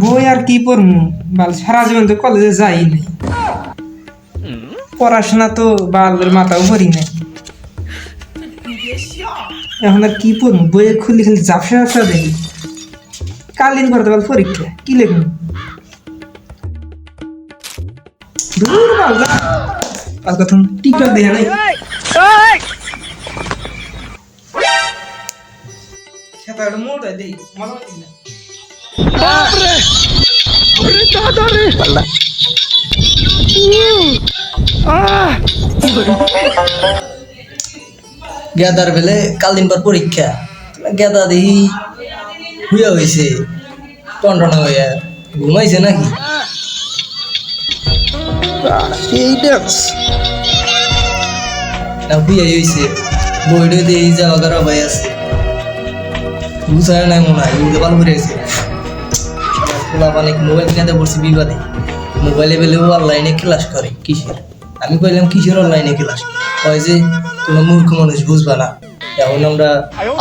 বই আর কি পড়মু বাল, সারা জীবন তো কলেজে যাই নাই, পড়াশোনা তো বালের মাথাও ভরি নাই। এখন আর কি পড়মু, বইয়ে খুলি খালি ঝাপসা ঝাপসা দেখি। কালিন করতে পারল পরীক্ষা কি লিখুন, দূর বাল যা। আর কথা টিকটক দেখে নাই, খেতা মোটা দেই মজা পাচ্ছি না। গেদার বেলে কাল দিন পর পরীক্ষা, গেদা দেখি হুইয়া হয়েছে, টনটনা হইয়া ঘুমাইছে নাকি। হুইয়া হয়েছে বইটা দিয়ে যাওয়া করা ভাই আছে, বুঝায় নাই মনে হয় উঠে ভালো করে আছে। খোলা পানি মোবাইল কিনাতে পড়ছি বিবাদে, মোবাইলে বেলেও অনলাইনে ক্লাস করে কিসের। আমি কইলাম কিসের অনলাইনে ক্লাস, হয় যে তোমার মূর্খ মানুষ বুঝবা না, এখন আমরা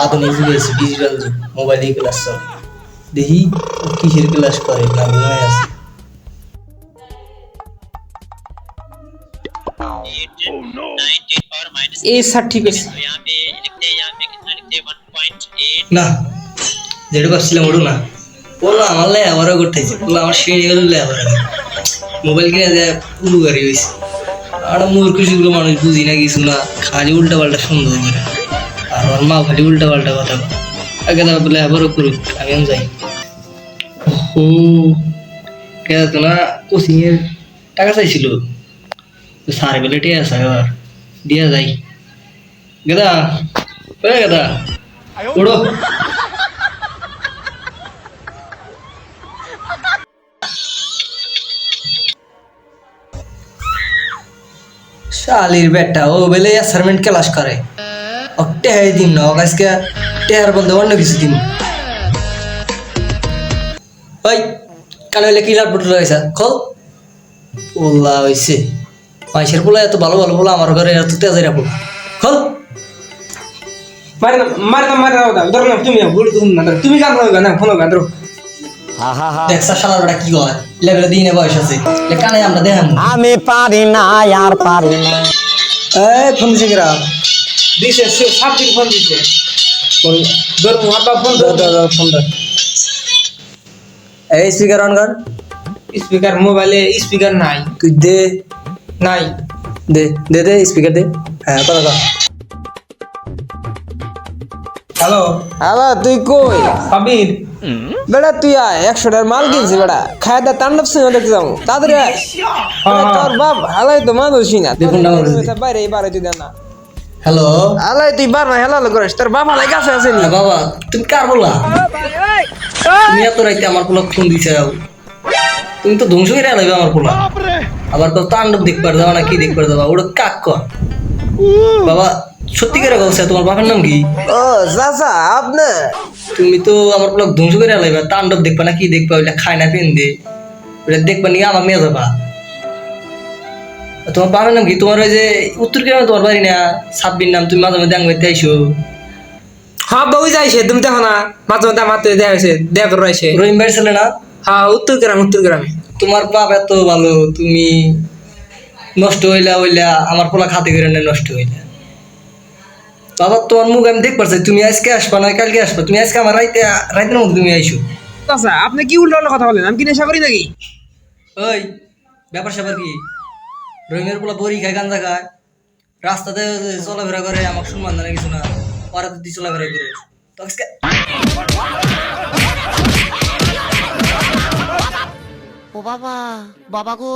আধুনিক যুগে আছি, ডিজিটাল যুগ, মোবাইলে ক্লাস চলে। দেখি কিসের ক্লাস করে না ঘুমায় আছে। এই স্যার ঠিক আছে না, যেটা করছিলাম ওটা না, বললো আমার লাই আবারও করতেছে, বললো আমার শ্রেণী গেল আবার মোবাইল কিনে দেয় পুরো গাড়ি হয়েছে। আর মূর্খ শুক্র মানুষ বুঝি না কিছু না, খালি উল্টা পাল্টা সুন্দর করে। আর আমার মা খালি উল্টা পাল্টা কথা আগে তারপর বলে আবারও করুক, আমি যাই। ও কে তো না কোচিং এর টাকা চাইছিল, স্যার বলে টিয়া আছে এবার দিয়া যাই। গেদা গেদা ওড়ো, শালির বেটা ও বেলে অ্যাসাইনমেন্ট ক্লাস করে, টেহাই দিন না আজকে টেহার বন্ধু অন্য কিছু দিন। ওই কানে হইলে কি লাটপুট রয়েছে খোল, ওল্লা হয়েছে মাইসের পোলা এত ভালো ভালো পোলা, আমার ঘরে এত তেজাই রাখো খোল। মারে না মারে না মারে না, ধরো না তুমি ভুল না, তুমি গান গাও না, ফোন গান ধরো। দেখছা শালারটা কি হয়, লেভেলে দিনে বয়স আছে, কানে আমরা দেখাম। আমি পারি না আর পারি না। এই ফোন দিছে কেরা, দিছে সে সাবির ফোন দিছে, ফোন ধর মারবা, ফোন ধর ফোন ধর। এই স্পিকার অন কর। স্পিকার মোবাইলে স্পিকার নাই, তুই দে, নাই দে দে দে স্পিকার দে। হ্যাঁ কথা কর। হ্যালো হ্যালো, তুই কই? সাবির, বেটা তুই আয়, 100টার মাল কিনছি বেটা, খায় দা তাণ্ডব সিনেমা দেখতে যাবো তাড়াতাড়ি আয়। বেটা, তোর বাপ হালাই তো মানুষই না, দেখুন না আমার কাছে। বাইরে বাইরে তুই দেন না। হ্যালো হালাই তুই বার না হেলালো করিস, তোর বাপ হালাই কাছে আছে নি? বাবা, তুমি কার বলা? তুমি এত রাইতে আমার পোলা ফোন দিছে, তুমি তো ধ্বংস করে আলাইবে আমার পোলা। আবার তো তাণ্ডব দেখবার যাবা না কি দেখবার যাবা, ওটা কাক কর বাবা। সত্যি করে বলছে, তোমার বাপের নাম কি? ও চাচা আপনি? তুমি তো আমার পোলা ধ্বংস করে আলাইবা, তাণ্ডব দেখবা না কি দেখবা, ওইটা খায় না পেন দে, ওইটা দেখবা নিয়ে আমার নিয়ে যাবা। তোমার বাবার নাম কি? তোমার ওই যে উত্তর গ্রামে তোমার বাড়ি না, সাব্বির নাম, তুমি মাঝে মাঝে আঙ্গাইতে আইসো। হ্যাঁ বউ যাইছে, তুমি দেখো না মাঝে মাঝে আমার দেখা হয়েছে, দেখা করে রয়েছে। রহিম ভাইয়ের ছেলে না? হ্যাঁ উত্তর গ্রামে। তোমার বাপ এত ভালো, তুমি নষ্ট হইলা হইলা আমার পোলা খাতে করে নষ্ট হইলা। বাবা তোমার মুখ আমি দেখতে পারছি, তুমি আজকে আসবা না কালকে আসবা, তুমি আজকে আমার রাইতের মধ্যে তুমি আইসো। আচ্ছা আপনি কি উল্টো কথা বলেন, আমি কি নেশা করি নাকি? ওই ব্যাপার স্যাপার কি? রহিমের পোলা বড়ি খায়, গাঞ্জা খায়, রাস্তাতে চলাফেরা করে, আমাকে সম্মান জানা কিছু না, ওরা তো তুই চলাফেরা করে তো আজকে। ও বাবা, বাবা গো।